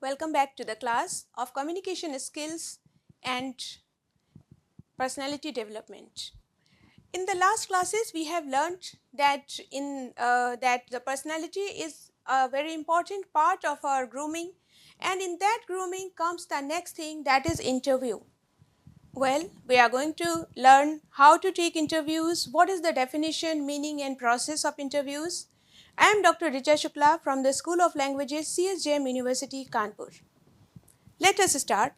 Welcome back to the class of communication skills and personality development. In the last classes, we have learned that the personality is a very important part of our grooming, and in that grooming comes the next thing, that is interview. Well, we are going to learn how to take interviews, what is the definition, meaning and process of interviews. I am Dr. Richa Shukla from the School of Languages, CSJM University, Kanpur. Let us start.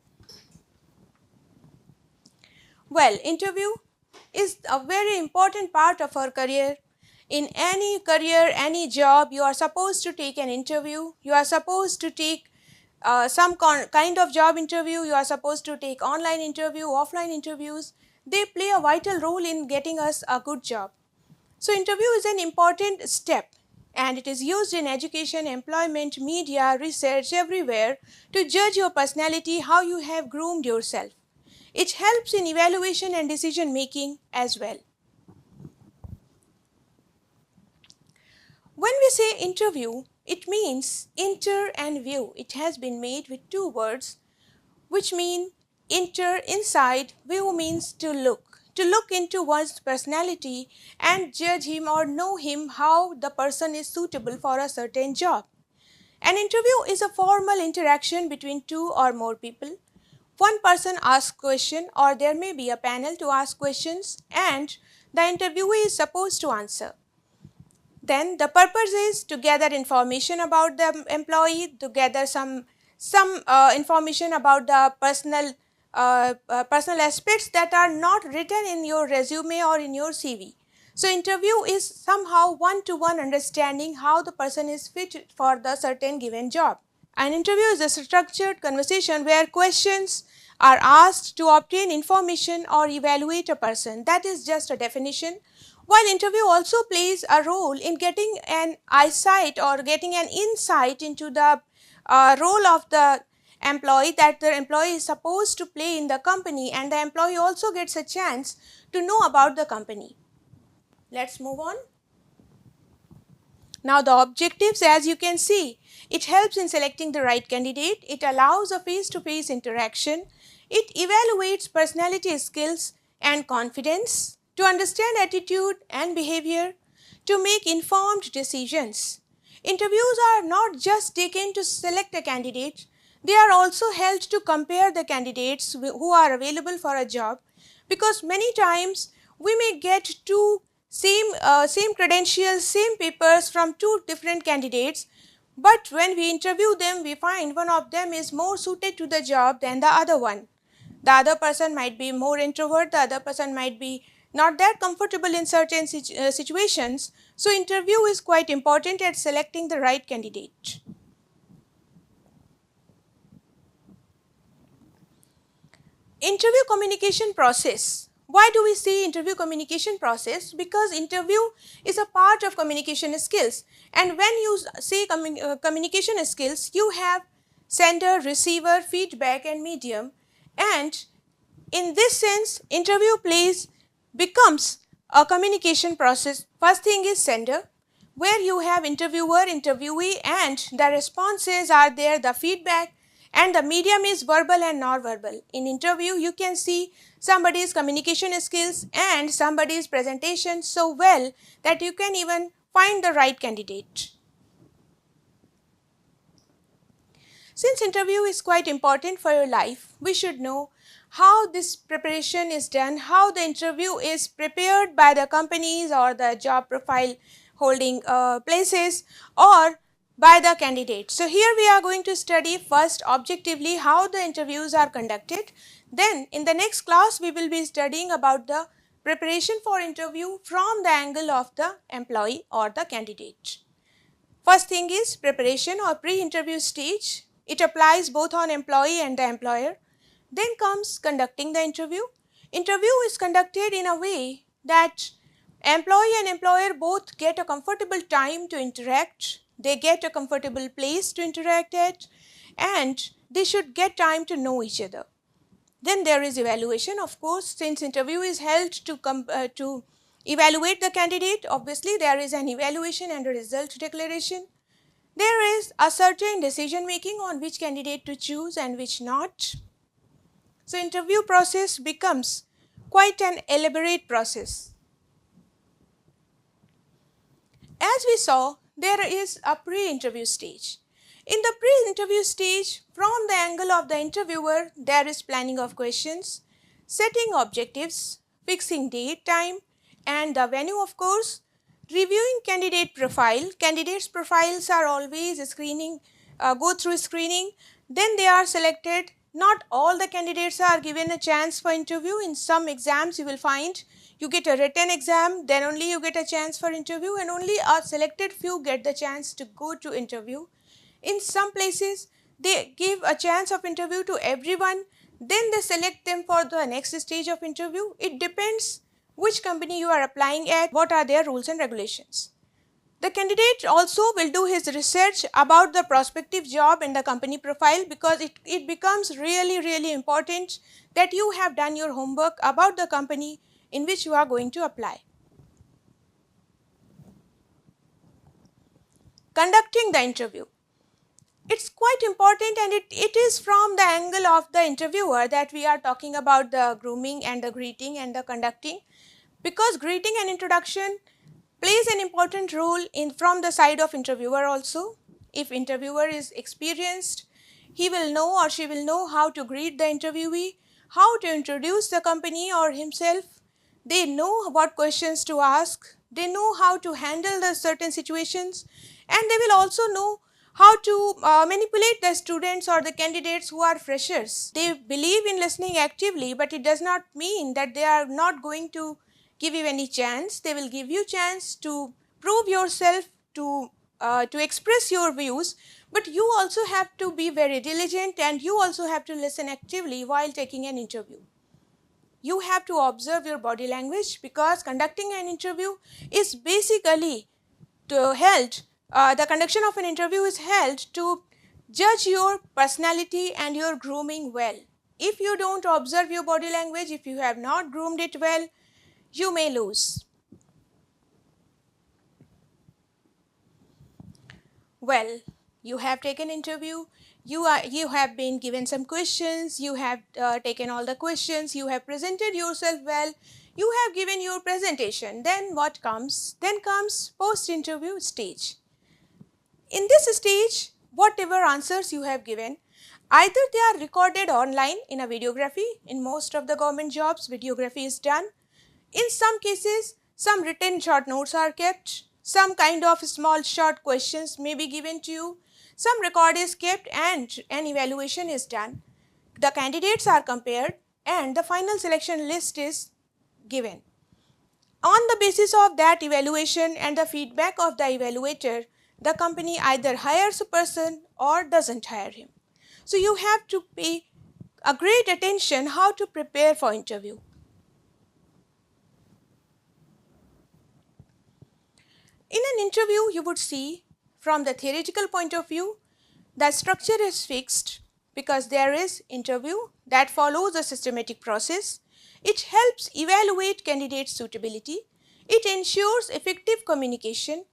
Well, interview is a very important part of our career. In any career, any job, you are supposed to take an interview. You are supposed to take some kind of job interview. You are supposed to take online interview, offline interviews. They play a vital role in getting us a good job. So, interview is an important step, and it is used in education, employment, media, research, everywhere to judge your personality, how you have groomed yourself. It helps in evaluation and decision making as well. When we say interview, it means inter and view. It has been made with two words which mean inter, inside, view means to look into one's personality and judge him or know him how the person is suitable for a certain job. An interview is a formal interaction between two or more people. One person asks question, or there may be a panel to ask questions, and the interviewee is supposed to answer. Then the purpose is to gather information about the employee, to gather some information about the personal aspects that are not written in your resume or in your CV. So, interview is somehow one-to-one understanding how the person is fit for the certain given job. An interview is a structured conversation where questions are asked to obtain information or evaluate a person. That is just a definition. While interview also plays a role in getting an eyesight or getting an insight into the role of the employee that the employee is supposed to play in the company, and the employee also gets a chance to know about the company. Let's move on. Now the objectives, as you can see, it helps in selecting the right candidate, it allows a face-to-face interaction, it evaluates personality skills and confidence, to understand attitude and behavior, to make informed decisions. Interviews are not just taken to select a candidate, they are also held to compare the candidates who are available for a job, because many times we may get two same credentials, same papers from two different candidates, but when we interview them, we find one of them is more suited to the job than the other one. The other person might be more introvert, the other person might be not that comfortable in certain situations. So, interview is quite important at selecting the right candidate. Interview communication process. Why do we say interview communication process? Because interview is a part of communication skills, and when you say communication skills, you have sender, receiver, feedback and medium, and in this sense interview becomes a communication process. First thing is sender, where you have interviewer, interviewee, and the responses are there, the feedback, and the medium is verbal and non-verbal. In interview, you can see somebody's communication skills and somebody's presentation so well that you can even find the right candidate. Since interview is quite important for your life, we should know how this preparation is done, how the interview is prepared by the companies or the job profile holding places or by the candidate. So, here we are going to study first objectively how the interviews are conducted. Then in the next class we will be studying about the preparation for interview from the angle of the employee or the candidate. First thing is preparation or pre-interview stage. It applies both on employee and the employer. Then comes conducting the interview. Interview is conducted in a way that employee and employer both get a comfortable time to interact, they get a comfortable place to interact at, and they should get time to know each other. Then there is evaluation, of course, since interview is held to evaluate the candidate, obviously there is an evaluation and a result declaration. There is a certain decision making on which candidate to choose and which not. So interview process becomes quite an elaborate process. As we saw, there is a pre-interview stage. In the pre-interview stage, from the angle of the interviewer, there is planning of questions, setting objectives, fixing date, time, and the venue, of course, reviewing candidate profile. Candidates' profiles are always go through screening, then they are selected. Not all the candidates are given a chance for interview. In some exams you will find you get a written exam, then only you get a chance for interview, and only a selected few get the chance to go to interview. In some places they give a chance of interview to everyone, then they select them for the next stage of interview. It depends which company you are applying at, what are their rules and regulations. The candidate also will do his research about the prospective job and the company profile, because it becomes really important that you have done your homework about the company in which you are going to apply. Conducting the interview. It's quite important, and it is from the angle of the interviewer that we are talking about the grooming and the greeting and the conducting, because greeting and introduction plays an important role from the side of interviewer also. If interviewer is experienced, he will know or she will know how to greet the interviewee, how to introduce the company or himself. They know what questions to ask, they know how to handle the certain situations, and they will also know how to manipulate the students or the candidates who are freshers. They believe in listening actively, but it does not mean that they are not going to give you any chance. They will give you chance to prove yourself, to express your views, but you also have to be very diligent, and you also have to listen actively while taking an interview. You have to observe your body language, because conducting an interview is basically the conduction of an interview is held to judge your personality and your grooming well. If you don't observe your body language, if you have not groomed it well, you may lose. Well, you have taken interview, you have been given some questions, you have taken all the questions, you have presented yourself well, you have given your presentation. Then what comes? Then comes post-interview stage. In this stage, whatever answers you have given, either they are recorded online in a videography. In most of the government jobs, videography is done. In some cases, some written short notes are kept, some kind of small short questions may be given to you, some record is kept, and an evaluation is done. The candidates are compared and the final selection list is given. On the basis of that evaluation and the feedback of the evaluator, the company either hires a person or doesn't hire him. So you have to pay a great attention how to prepare for interview. In an interview, you would see, from the theoretical point of view, the structure is fixed because there is interview that follows a systematic process. It helps evaluate candidate suitability. It ensures effective communication.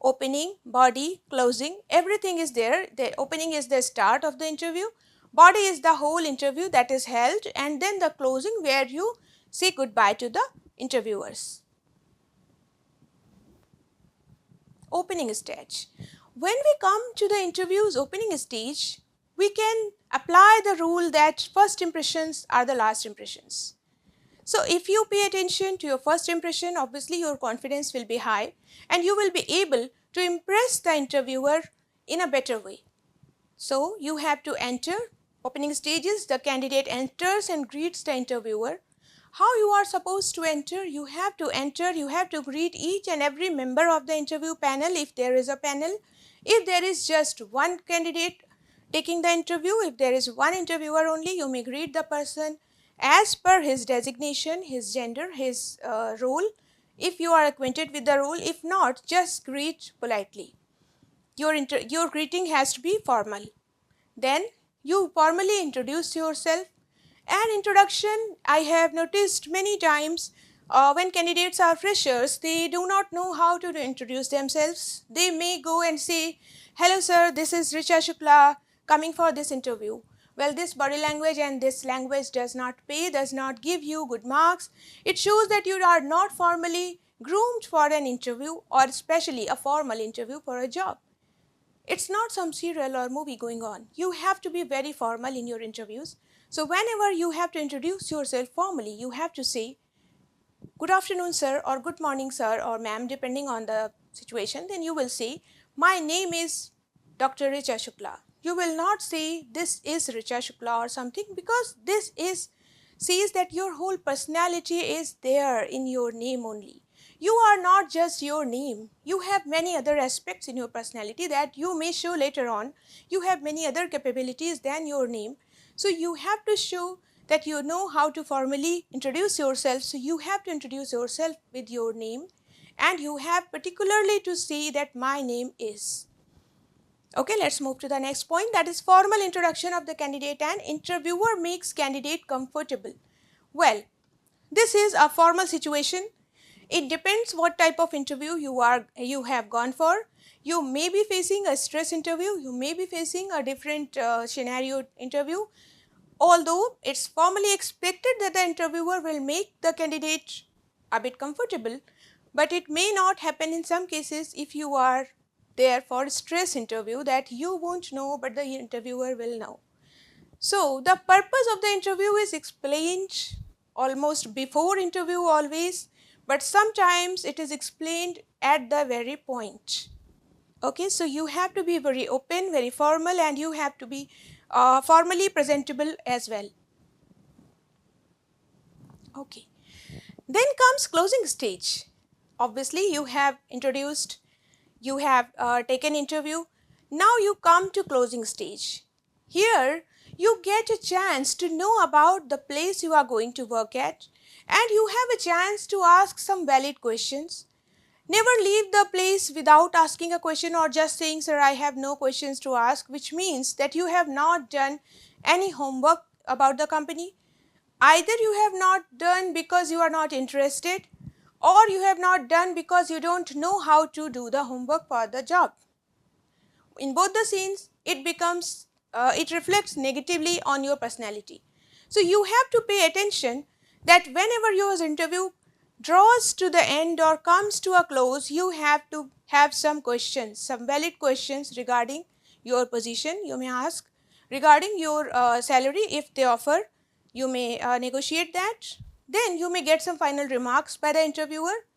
Opening, body, closing, everything is there. The opening is the start of the interview. Body is the whole interview that is held, and then the closing where you say goodbye to the interviewers. Opening stage. When we come to the interview's opening stage, we can apply the rule that first impressions are the last impressions. So if you pay attention to your first impression, obviously your confidence will be high and you will be able to impress the interviewer in a better way. So you have to enter. Opening stages, the candidate enters and greets the interviewer. How you are supposed to enter? You have to greet each and every member of the interview panel if there is a panel. If there is just one candidate taking the interview, if there is one interviewer only, you may greet the person as per his designation, his gender, his role, if you are acquainted with the role. If not, just greet politely. Your greeting has to be formal. Then you formally introduce yourself. An introduction, I have noticed many times, when candidates are freshers, they do not know how to introduce themselves. They may go and say, "Hello sir, this is Richa Shukla coming for this interview." Well, this body language and this language does not pay, does not give you good marks. It shows that you are not formally groomed for an interview, or especially a formal interview for a job. It's not some serial or movie going on. You have to be very formal in your interviews. So whenever you have to introduce yourself formally, you have to say, "Good afternoon, sir," or "Good morning, sir," or "ma'am," depending on the situation. Then you will say, "My name is Dr. Richa Shukla." You will not say, "This is Richa Shukla," or something, because this says that your whole personality is there in your name only. You are not just your name. You have many other aspects in your personality that you may show later on. You have many other capabilities than your name. So you have to show that you know how to formally introduce yourself. So you have to introduce yourself with your name, and you have particularly to say that "my name is." Okay, let's move to the next point, that is formal introduction of the candidate and interviewer makes candidate comfortable. Well, this is a formal situation. It depends what type of interview you have gone for. You may be facing a stress interview, you may be facing a different scenario interview. Although it's formally expected that the interviewer will make the candidate a bit comfortable, but it may not happen in some cases. If you are there for stress interview, that you won't know but the interviewer will know. So the purpose of the interview is explained almost before interview always, but sometimes it is explained at the very point. Okay, so you have to be very open, very formal, and you have to be formally presentable as well. Okay, then comes closing stage. Obviously, you have introduced, you have taken interview. Now you come to closing stage. Here you get a chance to know about the place you are going to work at, and you have a chance to ask some valid questions. Never leave the place without asking a question or just saying, "Sir, I have no questions to ask," which means that you have not done any homework about the company. Either you have not done because you are not interested, or you have not done because you don't know how to do the homework for the job. In both the scenes, it reflects negatively on your personality. So you have to pay attention that whenever your interview draws to the end or comes to a close, you have to have some questions, some valid questions regarding your position. You may ask regarding your salary. If they offer, you may negotiate that. Then you may get some final remarks by the interviewer.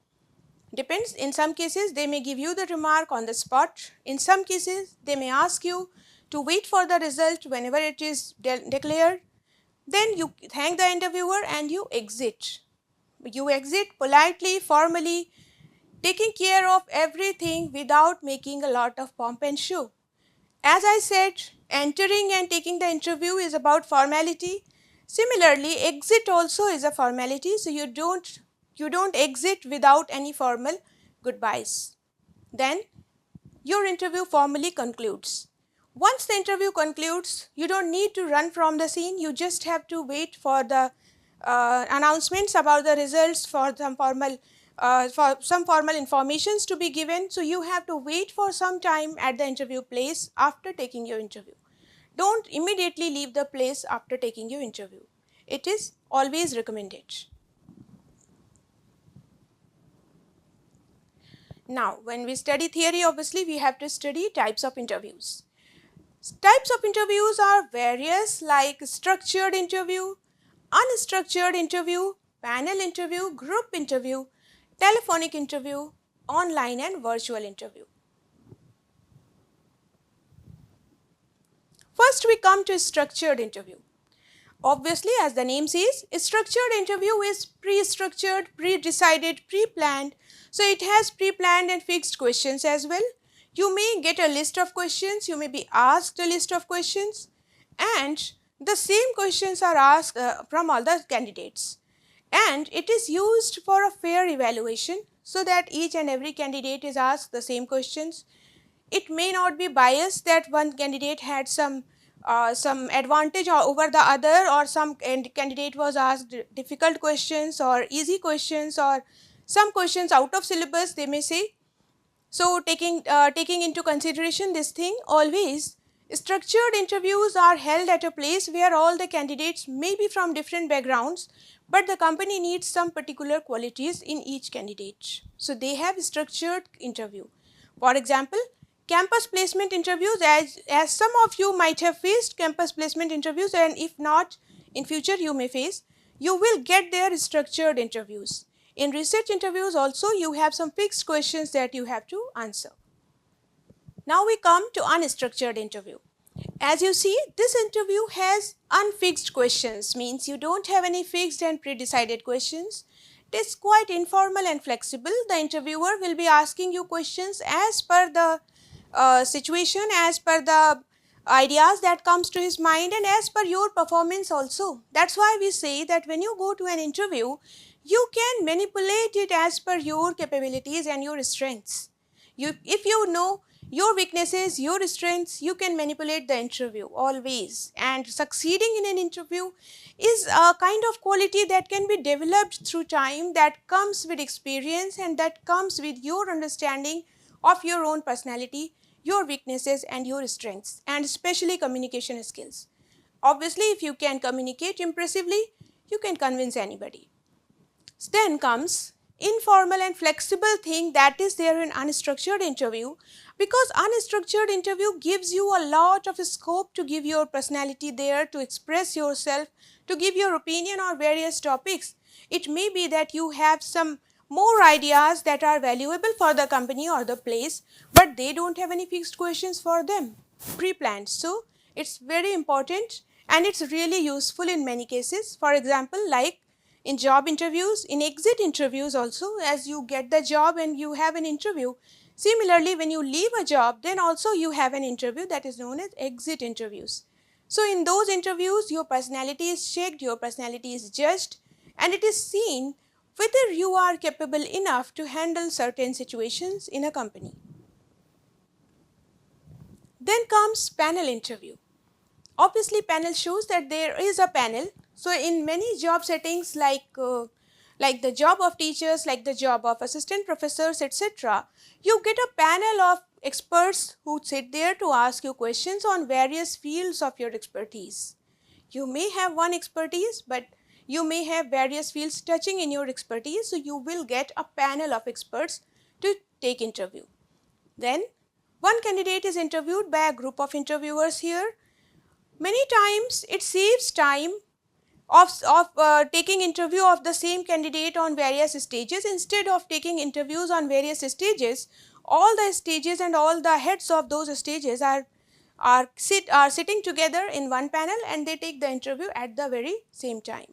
Depends. In some cases, they may give you the remark on the spot. In some cases, they may ask you to wait for the result whenever it is declared. Then you thank the interviewer and you exit. You exit politely, formally, taking care of everything without making a lot of pomp and show. As I said, entering and taking the interview is about formality. Similarly, exit also is a formality, so you don't exit without any formal goodbyes. Then your interview formally concludes. Once the interview concludes, you don't need to run from the scene. You just have to wait for the announcements about the results, for some formal informations to be given. So you have to wait for some time at the interview place after taking your interview. Don't immediately leave the place after taking your interview. It is always recommended. Now, when we study theory, obviously we have to study types of interviews. Types of interviews are various, like structured interview, unstructured interview, panel interview, group interview, telephonic interview, online and virtual interview. First, we come to structured interview. Obviously, as the name says, a structured interview is pre-structured, pre-decided, pre-planned. So it has pre-planned and fixed questions as well. You may get a list of questions, you may be asked a list of questions, and the same questions are asked from all the candidates. And it is used for a fair evaluation, so that each and every candidate is asked the same questions. It may not be biased that one candidate had some some advantage over the other, or some candidate was asked difficult questions or easy questions or some questions out of syllabus, they may say. So taking into consideration this thing, always structured interviews are held at a place where all the candidates may be from different backgrounds, but the company needs some particular qualities in each candidate. So they have structured interview. For example, campus placement interviews, as some of you might have faced campus placement interviews, and if not, in future you may face, you will get their structured interviews. In research interviews also, you have some fixed questions that you have to answer. Now we come to unstructured interview. As you see, this interview has unfixed questions, means you don't have any fixed and pre-decided questions. It is quite informal and flexible. The interviewer will be asking you questions as per the situation, as per the ideas that comes to his mind, and as per your performance also. That's why we say that when you go to an interview, you can manipulate it as per your capabilities and your strengths. If you know your weaknesses, your strengths, you can manipulate the interview always. And succeeding in an interview is a kind of quality that can be developed through time, that comes with experience and that comes with your understanding of your own personality, your weaknesses and your strengths, and especially communication skills. Obviously, if you can communicate impressively, you can convince anybody. Then comes informal and flexible thing that is there in unstructured interview, because unstructured interview gives you a lot of scope to give your personality there, to express yourself, to give your opinion on various topics. It may be that you have some more ideas that are valuable for the company or the place, but they don't have any fixed questions for them, pre-planned. So it's very important and it's really useful in many cases. For example, like in job interviews, in exit interviews also, as you get the job and you have an interview. Similarly, when you leave a job, then also you have an interview that is known as exit interviews. So in those interviews, your personality is checked, your personality is judged, and it is seen whether you are capable enough to handle certain situations in a company. Then comes panel interview. Obviously, panel shows that there is a panel. So in many job settings like the job of teachers, like the job of assistant professors, etc., you get a panel of experts who sit there to ask you questions on various fields of your expertise. You may have one expertise, but you may have various fields touching in your expertise, so you will get a panel of experts to take interview. Then one candidate is interviewed by a group of interviewers here. Many times it saves time of taking interview of the same candidate on various stages. Instead of taking interviews on various stages, all the stages and all the heads of those stages are sitting together in one panel, and they take the interview at the very same time.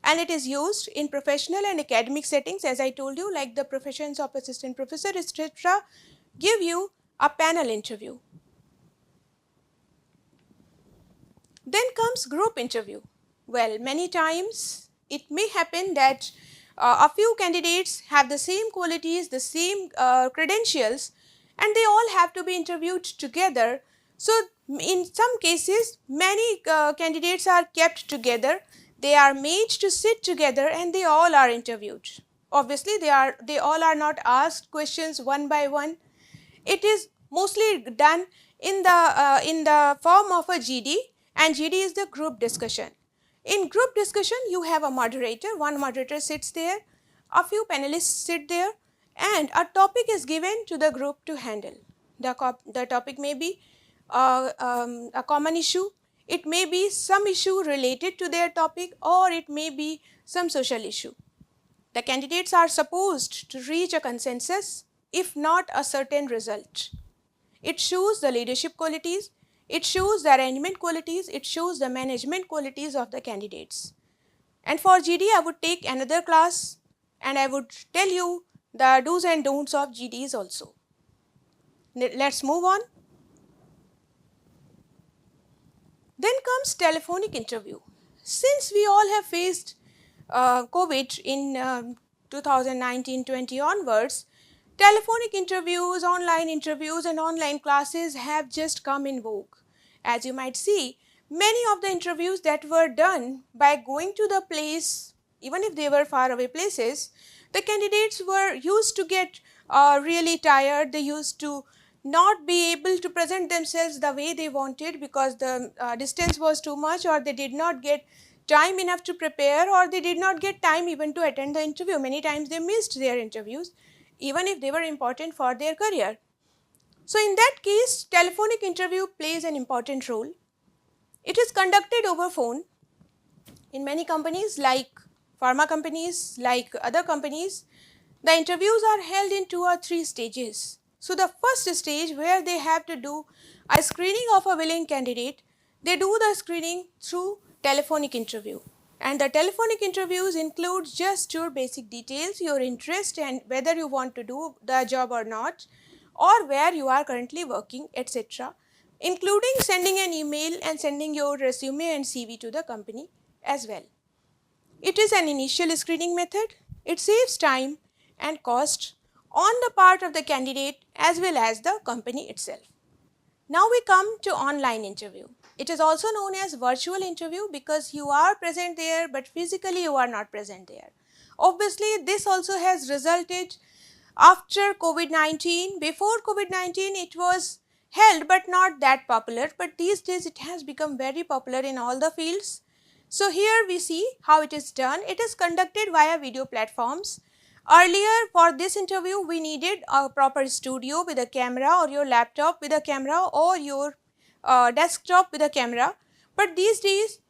And it is used in professional and academic settings, as I told you, like the professions of assistant professor, etc., give you a panel interview. Then comes group interview. Well, many times it may happen that a few candidates have the same qualities, the same credentials, and they all have to be interviewed together. So in some cases, many candidates are kept together. They are made to sit together and they all are interviewed. Obviously, they all are not asked questions one by one. It is mostly done in the form of a GD, and GD is the group discussion. In group discussion, you have a moderator, one moderator sits there, a few panelists sit there, and a topic is given to the group to handle. The topic may be a common issue, it may be some issue related to their topic, or it may be some social issue. The candidates are supposed to reach a consensus, if not a certain result. It shows the leadership qualities, it shows the arrangement qualities, it shows the management qualities of the candidates. And for GD, I would take another class and I would tell you the do's and don'ts of GDs also. Let's move on. Then comes telephonic interview. Since we all have faced COVID in 2019-20 onwards, telephonic interviews, online interviews and online classes have just come in vogue. As you might see, Many of the interviews that were done by going to the place, even if they were far away places, the candidates were used to get really tired. They used to not be able to present themselves the way they wanted because the distance was too much, or they did not get time enough to prepare, or they did not get time even to attend the interview. Many times they missed their interviews even if they were important for their career. So in that case, telephonic interview plays an important role. It is conducted over phone. In many companies like pharma companies, like other companies, the interviews are held in 2 or 3 stages. So the first stage, where they have to do a screening of a willing candidate, they do the screening through telephonic interview. And the telephonic interviews include just your basic details, your interest, and whether you want to do the job or not, or where you are currently working, etc., including sending an email and sending your resume and CV to the company as well. It is an initial screening method. It saves time and cost on the part of the candidate as well as the company itself. Now we come to online interview. It is also known as virtual interview because you are present there but physically you are not present there. Obviously, this also has resulted after COVID-19. Before COVID-19, it was held but not that popular, but these days it has become very popular in all the fields. So here we see how it is done. It is conducted via video platforms. Earlier, for this interview, we needed a proper studio with a camera, or your laptop with a camera, or your desktop with a camera. But these days,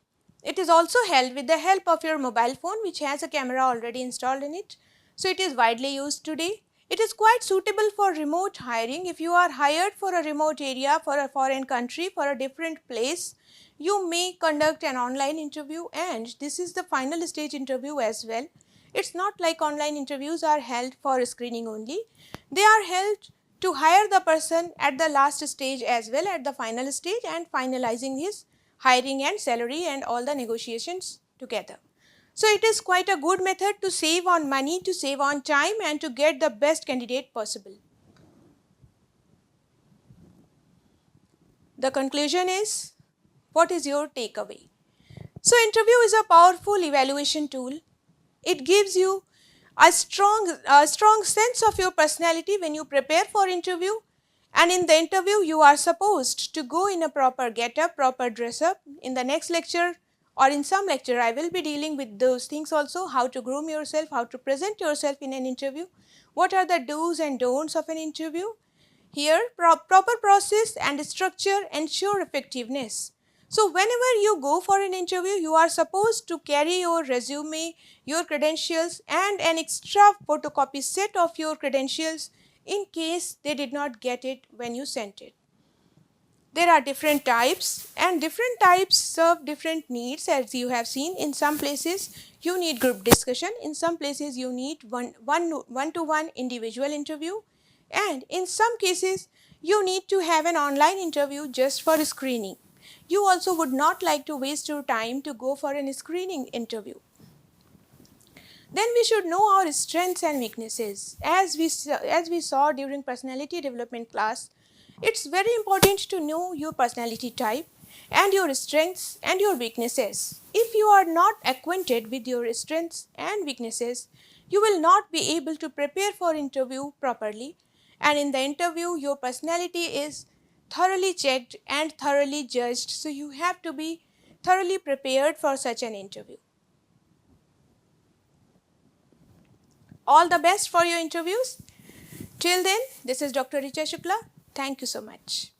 it is also held with the help of your mobile phone, which has a camera already installed in it. So it is widely used today. It is quite suitable for remote hiring. If you are hired for a remote area, for a foreign country, for a different place, you may conduct an online interview, and this is the final stage interview as well. It's not like online interviews are held for screening only. They are held to hire the person at the last stage as well, at the final stage, and finalizing his hiring and salary and all the negotiations together. So it is quite a good method to save on money, to save on time, and to get the best candidate possible. The conclusion is, what is your takeaway? So interview is a powerful evaluation tool. It gives you a strong sense of your personality when you prepare for interview, and in the interview you are supposed to go in a proper get-up, proper dress-up. In the next lecture or in some lecture, I will be dealing with those things also, how to groom yourself, how to present yourself in an interview, what are the do's and don'ts of an interview. Here, proper process and structure ensure effectiveness. So whenever you go for an interview, you are supposed to carry your resume, your credentials, and an extra photocopy set of your credentials in case they did not get it when you sent it. There are different types, and different types serve different needs, as you have seen. In some places you need group discussion, in some places you need one-to-one individual interview, and in some cases you need to have an online interview just for screening. You also would not like to waste your time to go for a screening interview. Then we should know our strengths and weaknesses. As we saw during personality development class, it's very important to know your personality type and your strengths and your weaknesses. If you are not acquainted with your strengths and weaknesses, you will not be able to prepare for interview properly, and in the interview your personality is thoroughly checked and thoroughly judged. So you have to be thoroughly prepared for such an interview. All the best for your interviews. Till then, this is Dr. Richa Shukla. Thank you so much.